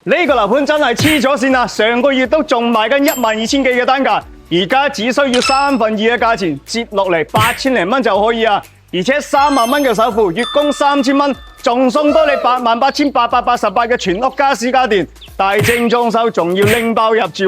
呢個樓盤真係黐咗線啊！上個月都仲賣緊12000幾嘅單價，而家只需要2/3嘅價錢，折落嚟8000零蚊就可以啊！而且3萬蚊嘅首付，月供3000蚊，仲送多你88888嘅全屋家私家電，大精裝修仲要拎包入住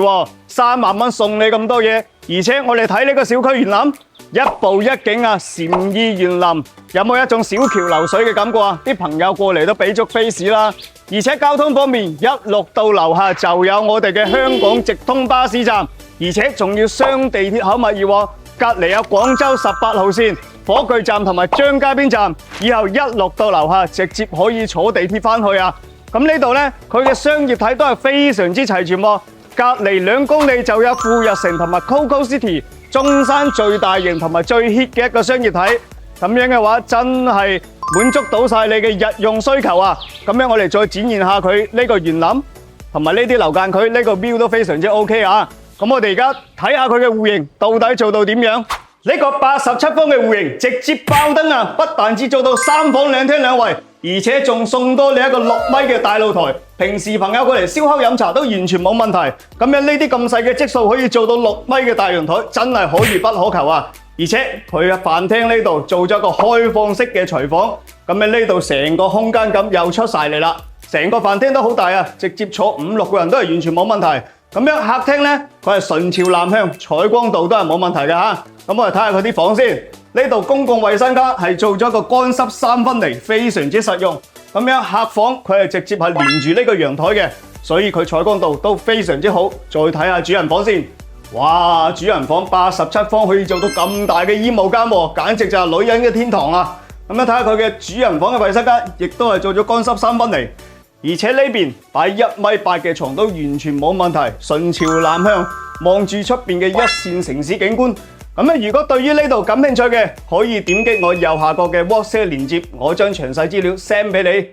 ，3萬蚊送你咁多嘢，而且我哋睇呢個小區園林。一步一景啊，禪意園林，有冇一種小橋流水嘅感覺啊？啲朋友過嚟都俾足 face 啦，而且交通方面，一落到樓下就有我哋嘅香港直通巴士站，而且仲要雙地鐵口密驛，隔離有廣州18號線、火炬站同埋張街邊站，以後一落到樓下直接可以坐地鐵返去啊！咁呢度呢，佢嘅商業體都係非常之齊全喎，隔離2公里就有富日城同埋 Coco City。中山最大型同埋最 hit 嘅一個商業體，咁樣嘅話真係滿足到晒你嘅日用需求啊！咁樣我哋再展現下佢呢個園林同埋呢啲樓間區呢個 view 都非常之 OK 啊！咁我哋而家睇下佢嘅戶型到底做到點樣？呢個87方嘅戶型直接爆燈啊！不但只做到3房2廳2衛，而且仲送多你一個6米嘅大露台。平時朋友過嚟燒烤飲茶都完全冇問題。咁樣呢啲咁細嘅積數可以做到6米嘅大陽台，真係可遇不可求啊！而且佢嘅飯廳呢度做咗一個開放式嘅廚房，咁樣呢度成個空間感又出晒嚟啦。成個飯廳都好大啊，直接坐5-6個人都係完全冇問題。咁樣客廳呢，佢係純朝南向，採光度都係冇問題嘅嚇。咁我哋睇下佢啲房先。呢度公共衛生間係做咗一個乾濕3分離，非常之實用。咁樣客房佢係直接係連住呢個陽台嘅，所以佢採光度都非常之好。再睇下主人房先。哇！主人房87方可以做到咁大嘅衣帽間喎，簡直就係女人嘅天堂啊！咁樣睇下佢嘅主人房嘅衛生間，亦都係做咗乾濕3分離。而且呢邊擺1.8米嘅床都完全冇問題，順朝南向，望住出邊嘅一線城市景觀。咁如果對於呢度感興趣嘅，可以點擊我右下角嘅 WhatsApp 連結，我將詳細資料 send 俾你。